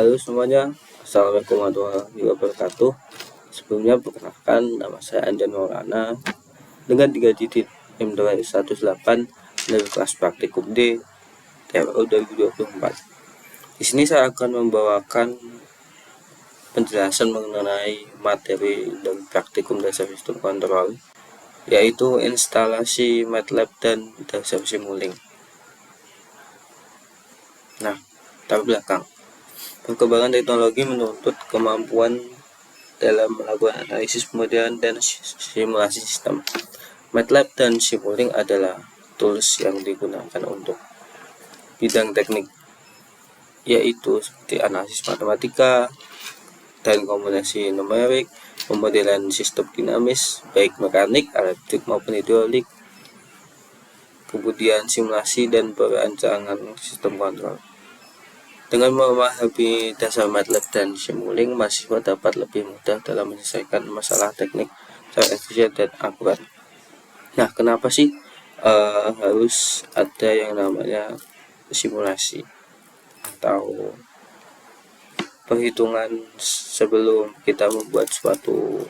Halo semuanya, Assalamualaikum warahmatullahi wabarakatuh. Sebelumnya perkenalkan, nama saya Anjan Maulana dengan 3 digit M218 dari kelas praktikum D TRO 2024. Di sini saya akan membawakan penjelasan mengenai materi dan praktikum dasar sistem kontrol, yaitu instalasi MATLAB dan dasar Simulink. Nah, latar belakang. Perkembangan teknologi menuntut kemampuan dalam melakukan analisis pemodelan dan simulasi sistem. MATLAB dan Simulink adalah tools yang digunakan untuk bidang teknik, yaitu seperti analisis matematika dan kombinasi numerik, pemodelan sistem dinamis, baik mekanik, elektrik maupun hidrolik, kemudian simulasi dan perancangan sistem kontrol. Dengan memahami dasar MATLAB dan Simulink, mahasiswa dapat lebih mudah dalam menyelesaikan masalah teknik secara efisien dan akurat. Nah, kenapa sih harus ada yang namanya simulasi atau perhitungan sebelum kita membuat suatu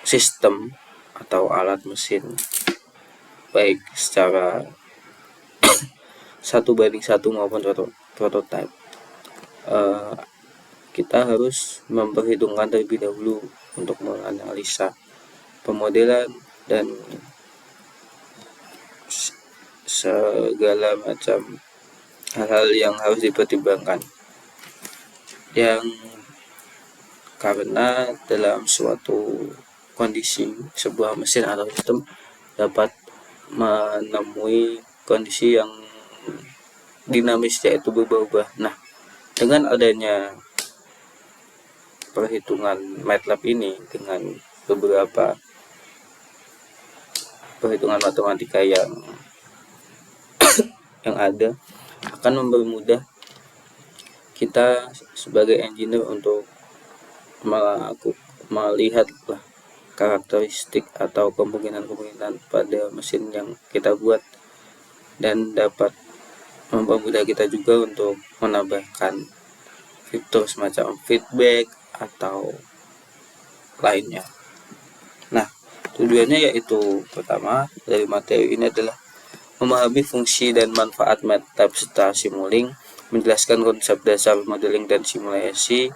sistem atau alat mesin, baik secara 1:1 maupun prototype. Kita harus memperhitungkan terlebih dahulu untuk menganalisa pemodelan dan segala macam hal-hal yang harus dipertimbangkan, yang karena dalam suatu kondisi sebuah mesin atau sistem dapat menemui kondisi yang dinamis, yaitu berubah-ubah. Nah, dengan adanya perhitungan MATLAB ini dengan beberapa perhitungan matematika yang ada akan mempermudah kita sebagai engineer untuk melihat karakteristik atau kemungkinan pada mesin yang kita buat, dan dapat mempermudah kita juga untuk menambahkan fitur semacam feedback atau lainnya. Nah, tujuannya yaitu pertama dari materi ini adalah memahami fungsi dan manfaat MATLAB serta Simulink, menjelaskan konsep dasar modeling dan simulasi,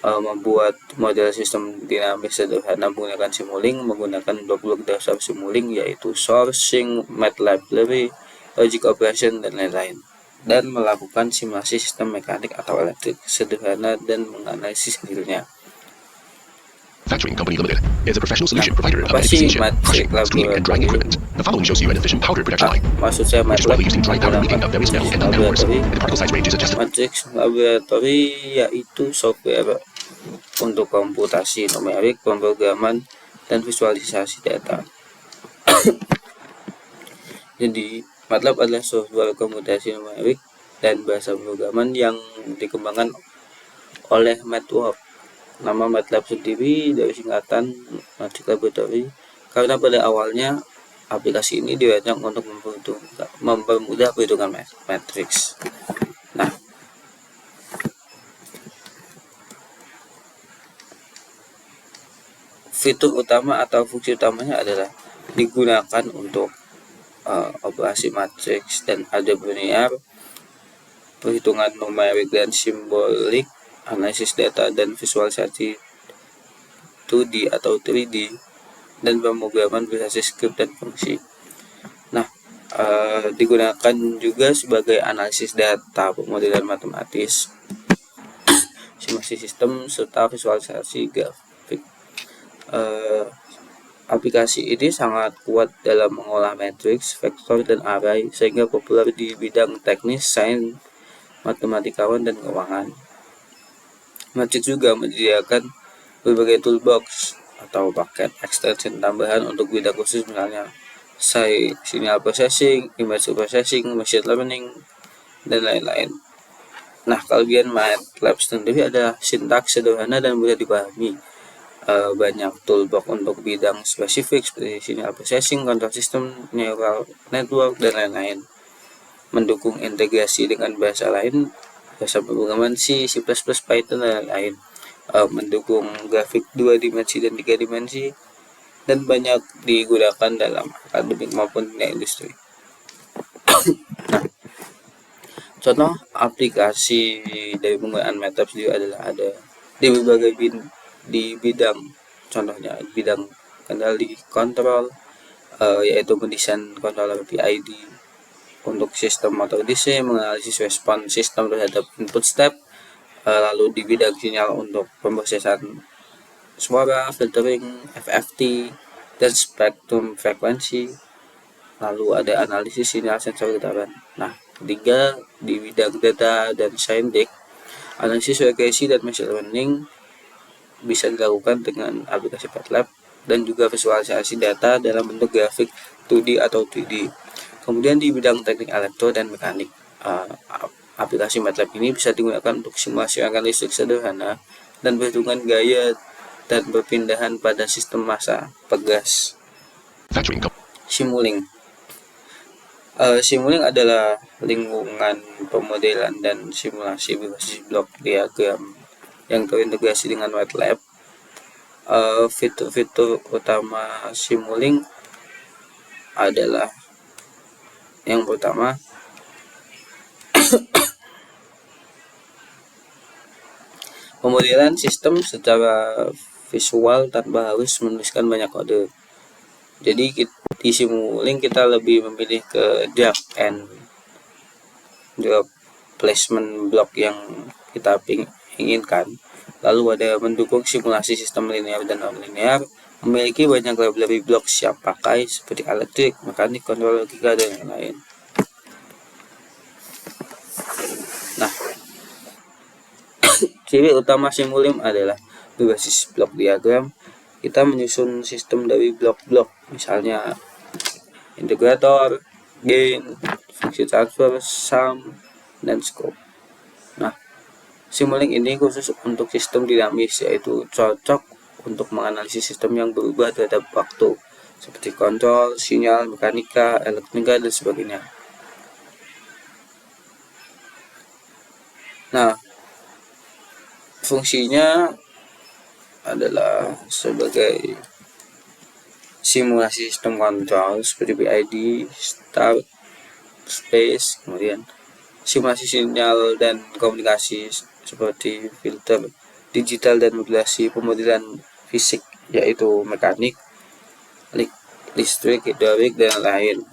membuat model sistem dinamis sederhana menggunakan Simulink, menggunakan blok-blok dasar Simulink yaitu sourcing, MATLAB library, logic operation, dan lain-lain, dan melakukan simulasi sistem mekanik atau elektrik sederhana dan menganalisis hasilnya. Factoring Company Limited is a professional solution provider of beneficiation, crushing, cleaning, and drying equipment. The following shows you an efficient powder production line, Maksud saya which is MATLAB widely used in dry powder making of various metal and nanometers, and the particle size range is adjusted. Matrix Laboratory yaitu software untuk komputasi numerik, pemrograman, dan visualisasi data. Jadi, MATLAB adalah software komputasi numerik dan bahasa pemrograman yang dikembangkan oleh MathWorks. Nama MATLAB sendiri dari singkatan Matrix Laboratory, karena pada awalnya aplikasi ini dirancang untuk mempermudah perhitungan matriks. Nah, fitur utama atau fungsi utamanya adalah digunakan untuk operasi matriks dan algebra linear, perhitungan numerik dan simbolik, analisis data dan visualisasi 2D atau 3D, dan pemrograman berbasis script dan fungsi. Nah, digunakan juga sebagai analisis data, pemodelan matematis, simulasi sistem, serta visualisasi grafik. Aplikasi ini sangat kuat dalam mengolah matriks, vektor, dan array, sehingga populer di bidang teknis, sains, matematikawan, dan keuangan. Matrix juga menyediakan berbagai toolbox atau paket extension tambahan untuk bidang khusus, misalnya signal processing, image processing, machine learning, dan lain-lain. Nah, kelebihan MATLAB sendiri adalah sintaks sederhana dan mudah dipahami. Banyak toolbox untuk bidang spesifik seperti signal processing, control system, neural network, dan lain-lain. Mendukung integrasi dengan bahasa lain bahasa pemrograman C, C++, Python, dan lain-lain. Mendukung grafik 2 dimensi dan 3 dimensi, dan banyak digunakan dalam akademik maupun dunia industri. Nah, contoh aplikasi dari penggunaan MATLAB juga adalah ada di berbagai bidang, contohnya bidang kendali kontrol, yaitu mendesain controller PID untuk sistem motor DC, menganalisis respon sistem terhadap input step, lalu di bidang sinyal untuk pemrosesan suara, filtering, FFT, dan spektrum frekuensi, lalu ada analisis sinyal sensor getaran. Nah, ketiga di bidang data dan saintek, analisis regresi dan machine learning bisa dilakukan dengan aplikasi MATLAB dan juga visualisasi data dalam bentuk grafik 2D atau 3D. Kemudian di bidang teknik elektro dan mekanik, aplikasi MATLAB ini bisa digunakan untuk simulasi aliran listrik sederhana dan perhitungan gaya dan perpindahan pada sistem massa pegas. Simulink. Simulink adalah lingkungan pemodelan dan simulasi berbasis blok diagram yang terintegrasi dengan MATLAB. Fitur-fitur utama Simulink adalah yang pertama, pemodelan sistem secara visual tanpa harus menuliskan banyak kode. Jadi di Simulink kita lebih memilih ke drag and drop placement block yang kita inginkan. Lalu ada mendukung simulasi sistem linear dan non-linear, memiliki banyak library blok siap pakai seperti elektrik, mekanik, kontrol logika, dan lain-lain. Nah, ciri utama Simulink adalah berbasis blok diagram. Kita menyusun sistem dari blok-blok, misalnya integrator, gain, fungsi transfer, sum, dan scope. Nah, Simulink ini khusus untuk sistem dinamis, yaitu cocok untuk menganalisis sistem yang berubah terhadap waktu, seperti kontrol, sinyal, mekanika, elektronika, dan sebagainya. Nah, fungsinya adalah sebagai simulasi sistem kontrol seperti PID, start, space, kemudian simulasi sinyal dan komunikasi seperti filter digital dan modulasi pemodelan fisik, yaitu mekanik, listrik, hidrolik, dan lain.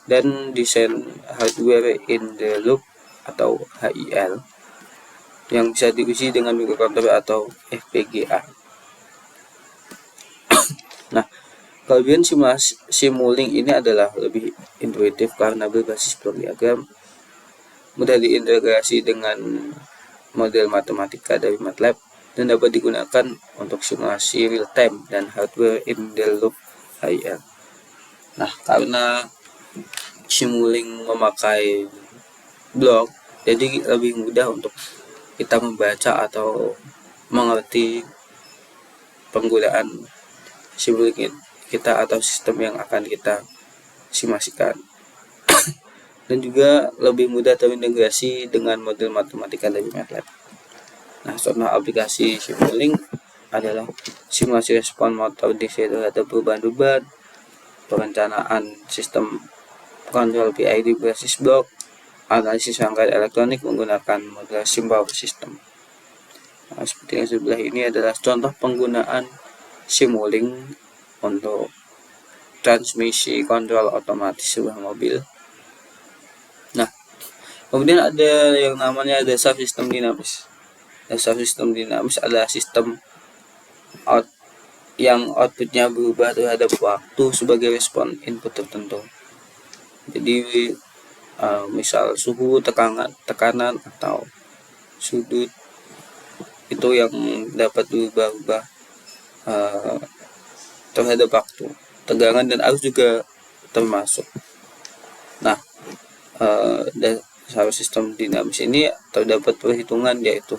Dan desain hardware in the loop atau HIL yang bisa diuji dengan microcontroller atau FPGA. Nah, kelebihan Simulink ini adalah lebih intuitif karena berbasis blok diagram, mudah diintegrasi dengan model matematika dari MATLAB, dan dapat digunakan untuk simulasi real time dan hardware in the loop HIL. Nah, karena Simulink memakai blok, jadi lebih mudah untuk kita membaca atau mengerti penggunaan Simulink kita atau sistem yang akan kita simulasikan. Dan juga lebih mudah terintegrasi dengan model matematika dari MATLAB. Nah, contoh aplikasi Simulink adalah simulasi respon motor DC terhadap perubahan beban, perencanaan sistem kontrol PID berbasis blok, analisis rangkaian elektronik menggunakan model symbol system. Nah, seperti yang sebelah ini adalah contoh penggunaan Simulink untuk transmisi kontrol otomatis sebuah mobil. Nah, kemudian ada yang namanya dasar sistem dinamis. Dasar sistem dinamis adalah sistem yang outputnya berubah terhadap waktu sebagai respon input tertentu. Jadi misal suhu, tekanan atau sudut itu yang dapat berubah-ubah terhadap waktu. Tegangan dan arus juga termasuk. Nah, dasar sistem dinamis ini terdapat perhitungan, yaitu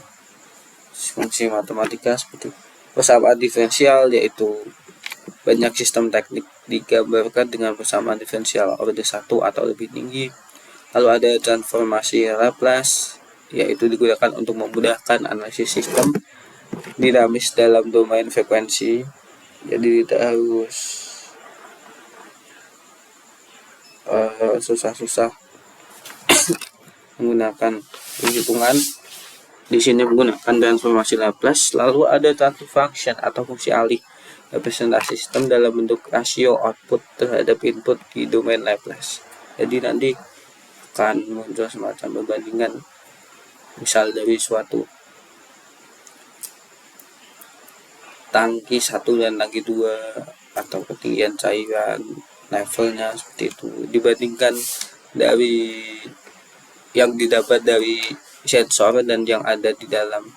fungsi matematika seperti persamaan diferensial, yaitu banyak sistem teknik digambarkan dengan persamaan diferensial order 1 atau lebih tinggi. Lalu ada transformasi Laplace, yaitu digunakan untuk memudahkan analisis sistem dinamis dalam domain frekuensi. Jadi tidak harus susah-susah menggunakan hitungan. Di sini menggunakan transformasi Laplace. Lalu ada transfer function atau fungsi alih representasi sistem dalam bentuk rasio output terhadap input di domain Laplace. Jadi nanti akan muncul semacam perbandingan, misal dari suatu tangki 1 dan tangki 2 atau ketinggian cairan levelnya seperti itu, dibandingkan dari yang didapat dari sensor dan yang ada di dalam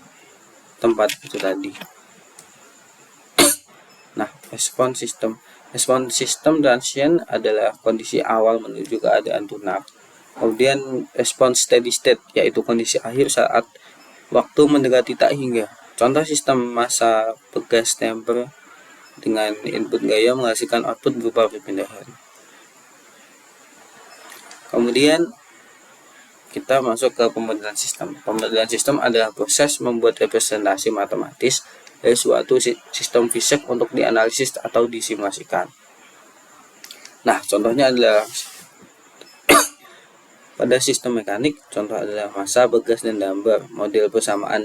tempat itu tadi. Nah, respon sistem transient adalah kondisi awal menuju keadaan tunar. Kemudian respon steady state, yaitu kondisi akhir saat waktu mendekati tak hingga. Contoh sistem massa begas temper dengan input gaya menghasilkan output berupa perpindahan. Kemudian kita masuk ke pemodelan sistem. Pemodelan sistem adalah proses membuat representasi matematis dari suatu sistem fisik untuk dianalisis atau disimulasikan. Nah, contohnya adalah pada sistem mekanik, contoh adalah massa, begas, dan damper. Model persamaan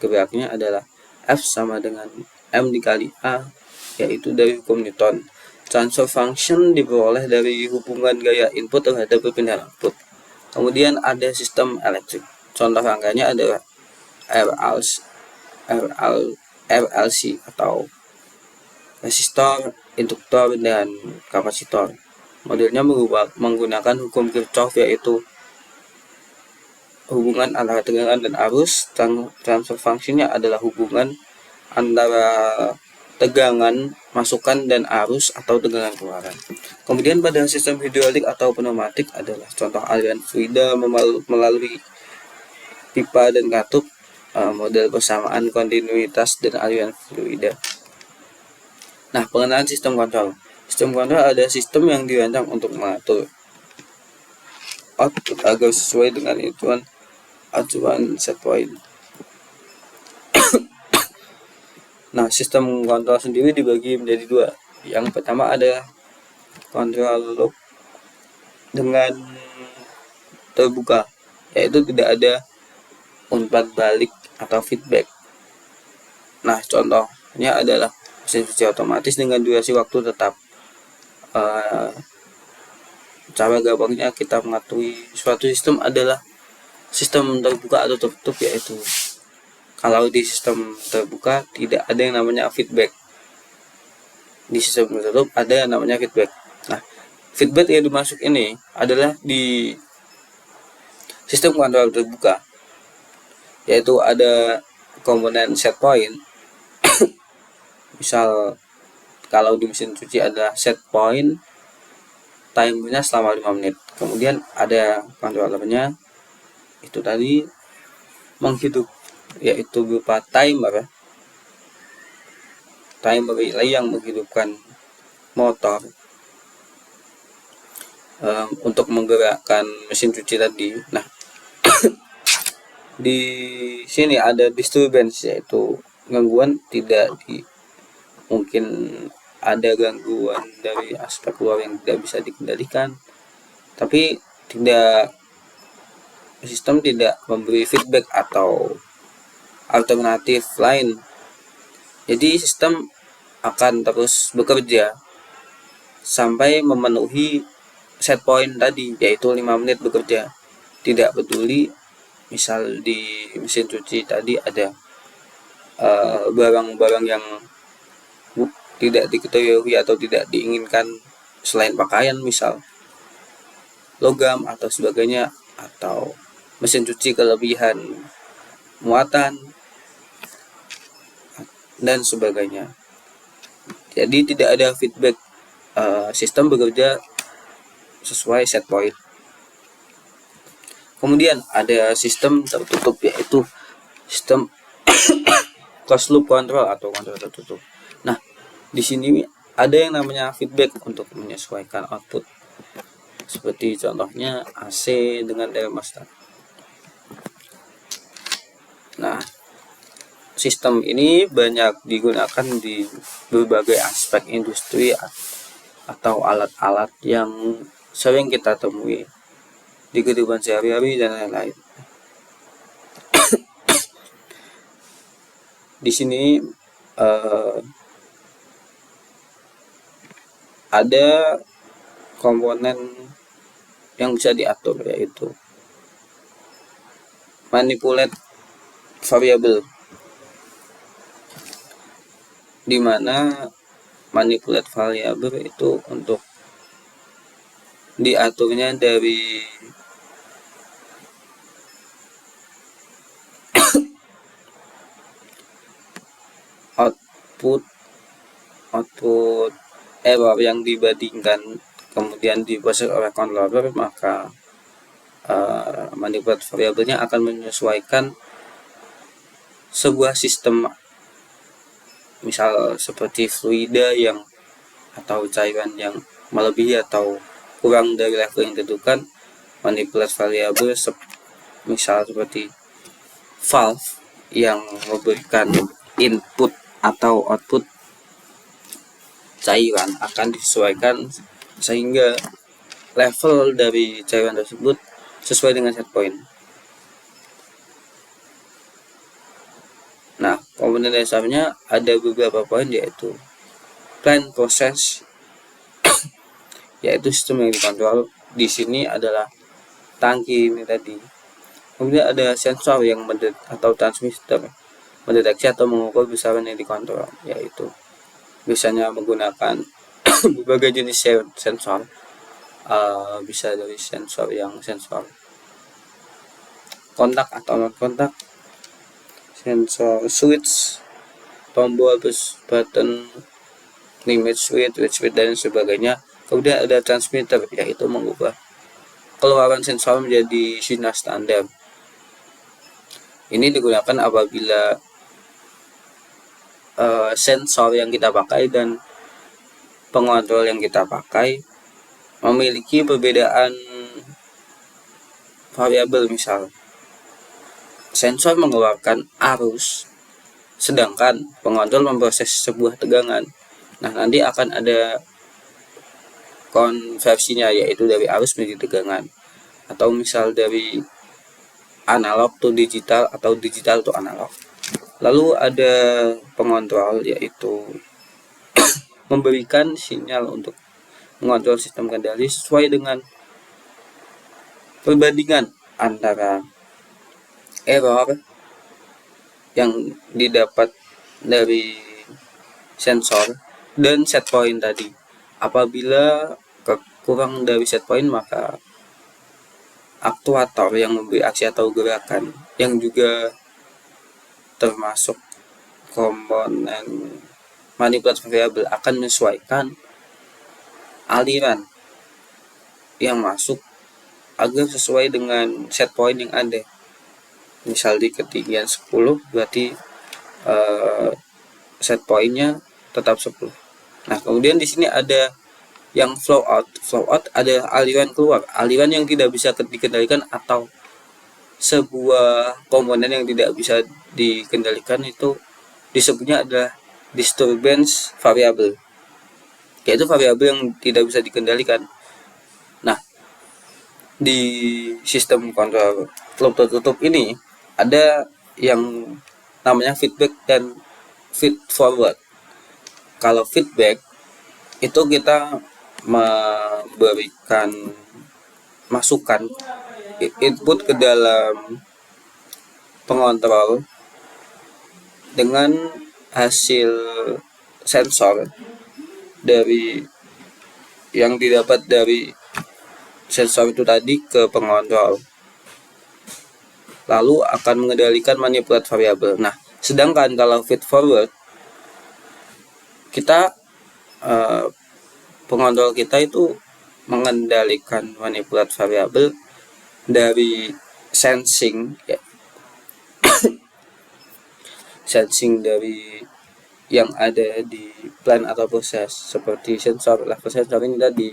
geraknya adalah F sama dengan M dikali A, yaitu dari hukum Newton. Transfer function diperoleh dari hubungan gaya input terhadap perpindahan output. Kemudian ada sistem elektrik. Contoh rangkanya adalah RLC atau resistor, induktor, dan kapasitor. Modelnya menggunakan hukum Kirchhoff, yaitu hubungan antara tegangan dan arus. Transfer functionnya adalah hubungan antara tegangan masukan dan arus atau tegangan keluaran. Kemudian pada sistem hidrolik atau pneumatik adalah contoh aliran fluida melalui pipa dan katup, model persamaan kontinuitas dan aliran fluida. Nah, pengenalan sistem kontrol. Sistem kontrol ada sistem yang dirancang untuk mengatur output agar sesuai dengan acuan set point. Nah, sistem kontrol sendiri dibagi menjadi dua. Yang pertama ada kontrol loop dengan terbuka, yaitu tidak ada umpan balik atau feedback. Nah, contohnya adalah mesin cuci otomatis dengan durasi waktu tetap. Cara gampangnya kita mengetahui suatu sistem adalah sistem terbuka atau tertutup, yaitu kalau di sistem terbuka tidak ada yang namanya feedback. Di sistem tertutup ada yang namanya feedback. Nah, feedback yang dimaksud ini adalah di sistem kontrol terbuka, yaitu ada komponen set point. Misal kalau di mesin cuci ada set point, timernya selama 5 menit. Kemudian ada kontrolernya, itu tadi menghidup, yaitu berupa timer relay yang menghidupkan motor untuk menggerakkan mesin cuci tadi. Nah, di sini ada disturbance, yaitu gangguan mungkin ada gangguan dari aspek luar yang tidak bisa dikendalikan, tapi sistem tidak memberi feedback atau alternatif lain. Jadi sistem akan terus bekerja sampai memenuhi set point tadi, yaitu 5 menit bekerja. Tidak peduli misal di mesin cuci tadi ada barang-barang yang tidak diketahui atau tidak diinginkan selain pakaian, misal logam atau sebagainya, atau mesin cuci kelebihan muatan dan sebagainya. Jadi tidak ada feedback, sistem bekerja sesuai set point. Kemudian ada sistem tertutup, yaitu sistem closed loop control atau kontrol tertutup. Nah, di sini ada yang namanya feedback untuk menyesuaikan output, seperti contohnya AC dengan termostat. Nah, sistem ini banyak digunakan di berbagai aspek industri atau alat-alat yang sering kita temui di kehidupan sehari-hari dan lain-lain. Di sini ada komponen yang bisa diatur, yaitu manipulate variable, di mana manipulate variable itu untuk diaturnya dari output error yang dibandingkan kemudian diproses oleh controller, maka manipulate variabelnya akan menyesuaikan sebuah sistem, misal seperti fluida yang atau cairan yang melebihi atau kurang dari level yang ditentukan. Manipulate variabel misal seperti valve yang memberikan input atau output cairan akan disesuaikan sehingga level dari cairan tersebut sesuai dengan set point. Nah, komponen dasarnya ada beberapa poin, yaitu plant process, yaitu sistem yang dikontrol. Di sini adalah tangki ini tadi. Kemudian ada sensor yang atau transmitter mendeteksi atau mengukur besaran yang dikontrol, yaitu biasanya menggunakan berbagai jenis sensor. Bisa dari sensor kontak atau non kontak, sensor switch, tombol, button, limit switch, dan sebagainya. Kemudian ada transmitter, yaitu mengubah keluaran sensor menjadi sinyal standar. Ini digunakan apabila sensor yang kita pakai dan pengontrol yang kita pakai memiliki perbedaan variabel. Misal, sensor mengeluarkan arus sedangkan pengontrol memproses sebuah tegangan. Nah, nanti akan ada konversinya, yaitu dari arus menjadi tegangan, atau misal dari analog to digital atau digital to analog. Lalu ada pengontrol, yaitu memberikan sinyal untuk mengontrol sistem kendali sesuai dengan perbandingan antara error yang didapat dari sensor dan set point tadi. Apabila kurang dari set point, maka aktuator yang memberi aksi atau gerakan, yang juga termasuk komponen manipulate variable, akan menyesuaikan aliran yang masuk agar sesuai dengan set point yang ada. Misal di ketinggian 10, berarti set pointnya tetap 10. Nah, kemudian di sini ada yang flow out. Flow out ada aliran keluar, aliran yang tidak bisa dikendalikan atau sebuah komponen yang tidak bisa dikendalikan, itu disebutnya adalah disturbance variable, yaitu variabel yang tidak bisa dikendalikan. Nah, di sistem kontrol flow tertutup ini ada yang namanya feedback dan feed forward. Kalau feedback itu kita memberikan masukan input ke dalam pengontrol dengan hasil sensor dari yang didapat dari sensor itu tadi ke pengontrol, lalu akan mengendalikan manipulate variable. Nah, sedangkan kalau feed forward, kita pengontrol kita itu mengendalikan manipulate variable dari sensing, ya. Sensing dari yang ada di plant atau proses, seperti sensor level sensor ini tadi,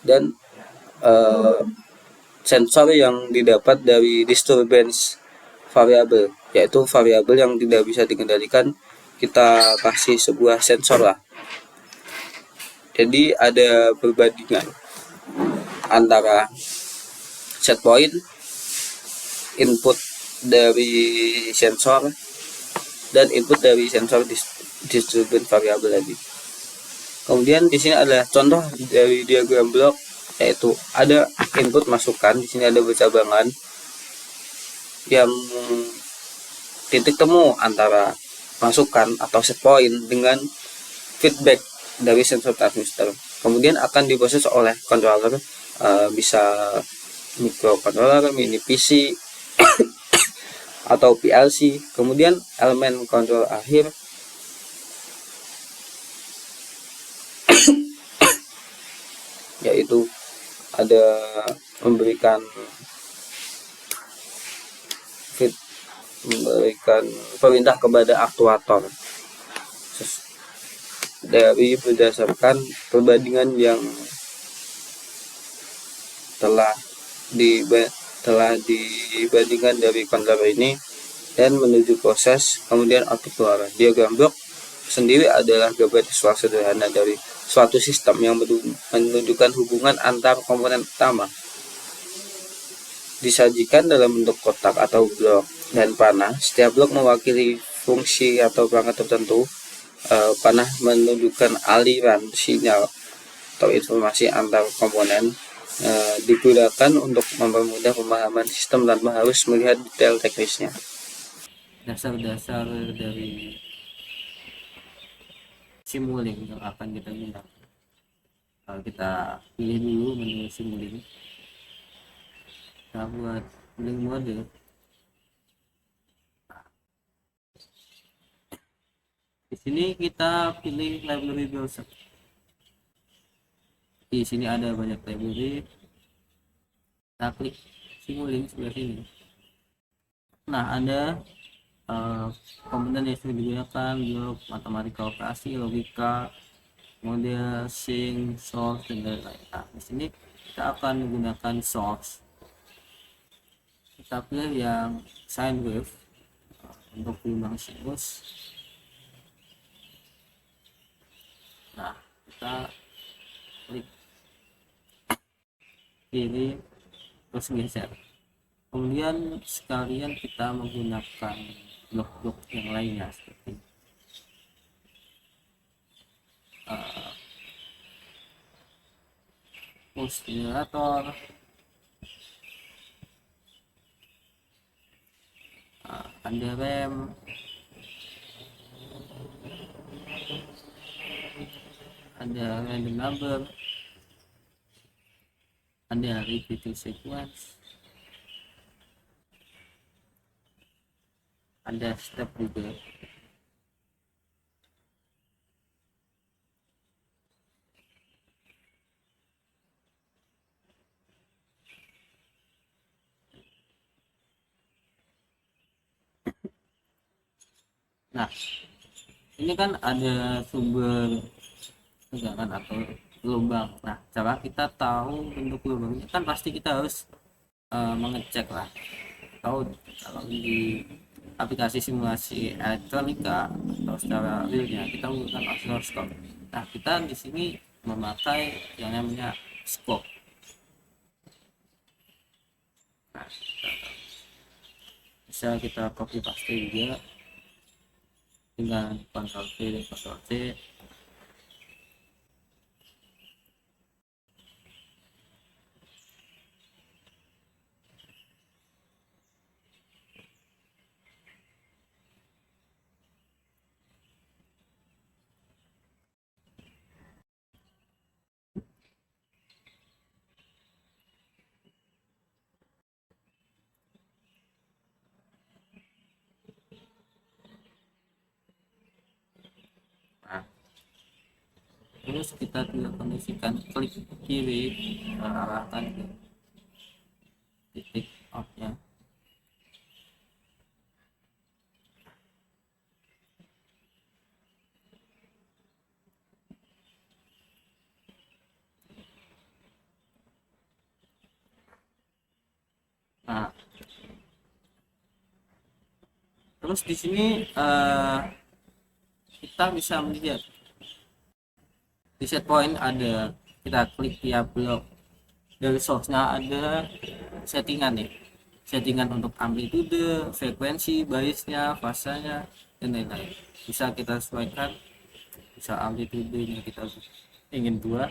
dan sensor yang didapat dari disturbance variabel, yaitu variabel yang tidak bisa dikendalikan. Kita kasih sebuah sensor lah. Jadi ada perbandingan antara set point, input dari sensor, dan input dari sensor distributed variabel lagi. Kemudian di sini ada contoh dari diagram blok, yaitu ada input masukan. Di sini ada bercabangan yang titik temu antara masukan atau set point dengan feedback dari sensor transistor. Kemudian akan diproses oleh controller, bisa microcontroller, mini PC, atau PLC. Kemudian elemen kontrol akhir yaitu ada memberikan perintah kepada aktuator dari berdasarkan perbandingan yang telah dibandingkan dari controller ini dan menuju proses, kemudian output keluar. Diagram blok sendiri adalah gambar visual sederhana dari suatu sistem yang menunjukkan hubungan antar komponen utama. Disajikan dalam bentuk kotak atau blok dan panah. Setiap blok mewakili fungsi atau perangkat tertentu. Panah menunjukkan aliran sinyal atau informasi antar komponen. Digunakan untuk mempermudah pemahaman sistem tanpa harus melihat detail teknisnya. Dasar-dasar dari Simulink yang akan kita gunakan. Kalau kita pilih dulu menu Simulink, kita buat link mode. Di sini kita pilih library browser. Di sini ada banyak library. Kita klik Simulink sebelah sini. Nah, ada komponen yang sudah digunakan, blok, matematika operasi, logika, model, sync, source, dan lain-lain. Nah, di sini kita akan menggunakan source. Kita pilih yang sine wave untuk gelombang sinus. Nah, kita klik kiri terus geser. Kemudian sekalian kita menggunakan blok-blok yang lainnya seperti push generator, ada rem, ada random number, ada repeating sequence, ada step juga. Nah, ini kan ada sumber tegangan atau gelombang. Nah, cara kita tahu bentuk gelombangnya kan pasti kita harus mengecek lah. Tahu kalau di aplikasi simulasi elektronika atau secara realnya kita menggunakan oscilloscope. Nah, kita di sini memakai yang namanya scope. Nah, bisa kita copy paste juga dengan Ctrl V dan Ctrl C. Nah, terus kita juga kondisikan klik kiri, arahkan ke titik outnya. Nah, Terus di sini kita bisa melihat di set point ada, kita klik tiap blok dari source-nya ada settingan nih, settingan untuk amplitude, frekuensi, biasnya, fasanya, dan lain-lain. Bisa kita sesuaikan, bisa amplitude-nya kita ingin buat,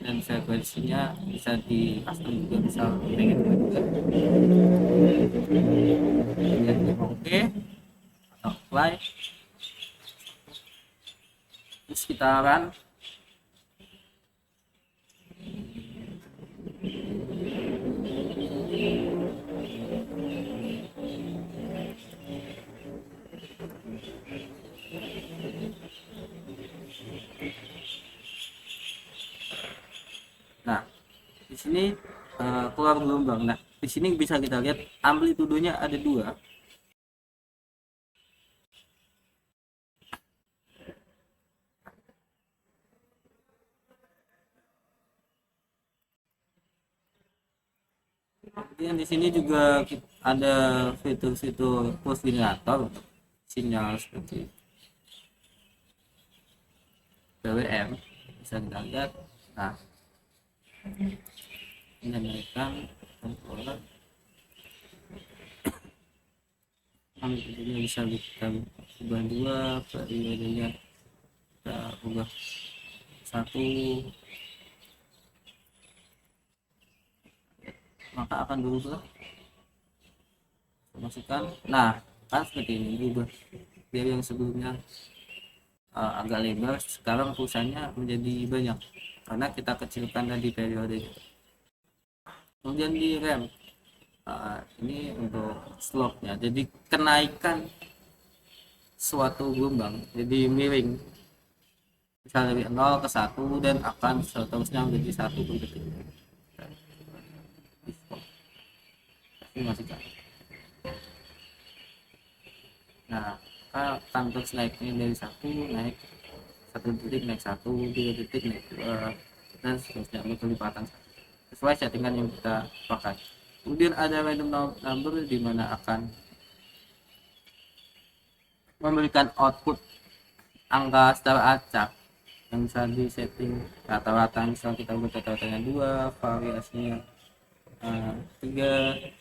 dan frekuensinya bisa di custom juga, misal pengen juga oke atau apply, terus kita run. Nah, di sini keluar gelombang. Nah, di sini bisa kita lihat amplitudenya ada dua. Kemudian di sini juga ada fitur-fitur pulse generator untuk sinyal seperti PWM, bisa kita lihat. Nah, ini menaikkan controller, amplitude bisa kita ubah dua, periodenya kita ubah satu, maka akan berubah. Masukkan, nah kan seperti ini berubah dari yang sebelumnya agak lebar, sekarang pulsanya menjadi banyak karena kita kecilkan tadi periode. Kemudian di rem, ini untuk slope-nya, jadi kenaikan suatu gelombang jadi miring, misalnya dari 0 ke 1 dan akan seterusnya menjadi 1 ke detik. Ini masih kan. Nah, akan terus naiknya dari 1 naik 1 detik, naik 1, 2 detik, naik 2, dan seterusnya berkelipatan sesuai settingan yang kita pakai. Kemudian ada random number di mana akan memberikan output angka secara acak yang bisa di setting rata-rata, misal kita buat rata-ratanya 2, variasinya 3,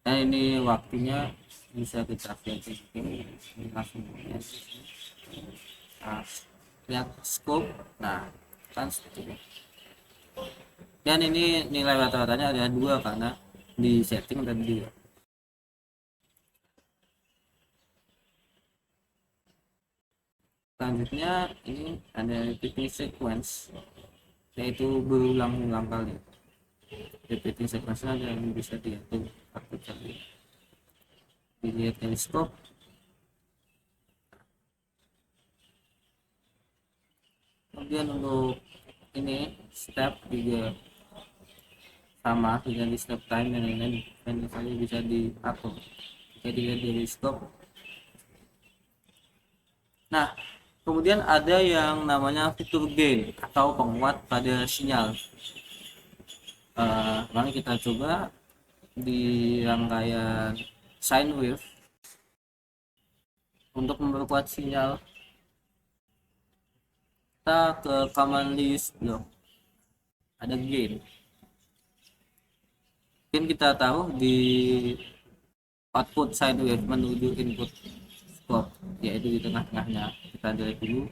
dan ini waktunya bisa kita setting ini langsung ya. Nah, lihat scope, nah kan seperti ini. Dan ini nilai rata-ratanya ada 2 karena di setting tadi 2. Selanjutnya ini ada repeating sequence, yaitu berulang-ulang kali. Repeating sequence ada yang bisa diatur satu kali. Dilihat dari scope. Kemudian untuk ini step juga sama dengan di step time dan lain-lain, dan misalnya bisa diatur jika dilihat dari scope. Nah, kemudian ada yang namanya fitur gain atau penguat pada sinyal. Mari kita coba di rangkaian sine wave untuk memperkuat sinyal. Kita ke command list block, ada gain. Mungkin kita tahu di output sine wave menuju input scope, yaitu di tengah-tengahnya. Kita delete dulu,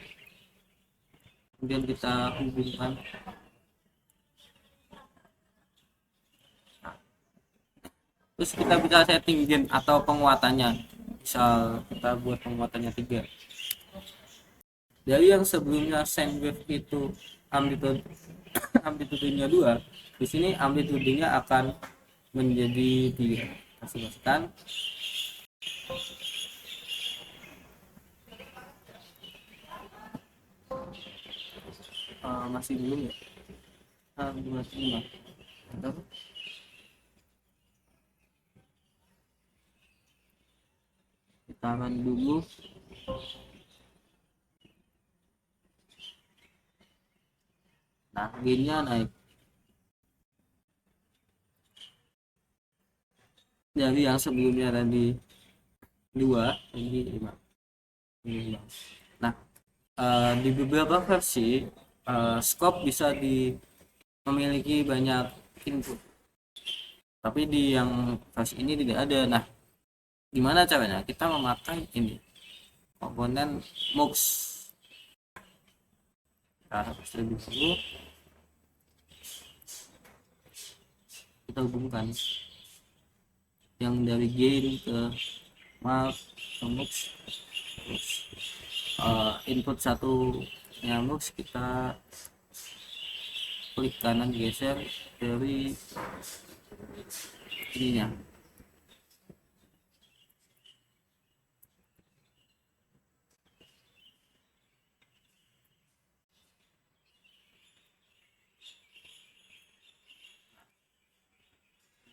kemudian kita hubungkan. Terus kita bisa setting gain atau penguatannya, misal kita buat penguatannya 3. Dari yang sebelumnya sine wave itu amplitudenya 2, di sini amplitudenya akan menjadi 3. Kasih masukkan. Masih belum ya? 25. Kita run dulu. Nah, gainnya naik. dari yang sebelumnya tadi 2 ini 5. Nah, di beberapa versi scope bisa memiliki banyak input, tapi di yang versi ini tidak ada. Nah, gimana caranya kita memakai ini komponen MUX? Kita hapus terlebih dahulu, kita hubungkan yang dari gain ke mark ke MUX. Input satu MUX kita klik kanan, geser dari ininya.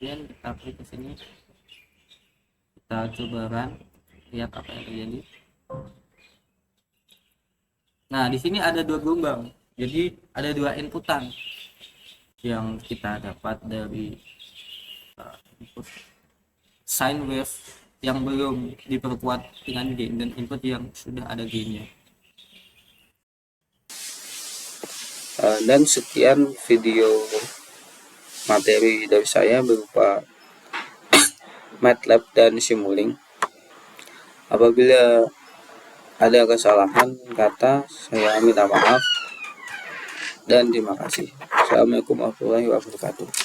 Kemudian kita klik ke sini, kita coba run, lihat apa yang terjadi. Nah, di sini ada 2 gelombang, jadi ada 2 inputan yang kita dapat dari input sine wave yang belum diperkuat dengan gain dan input yang sudah ada gainnya. Dan sekian video materi dari saya berupa MATLAB dan Simulink. Apabila ada kesalahan kata, saya minta maaf dan terima kasih. Assalamualaikum warahmatullahi wabarakatuh.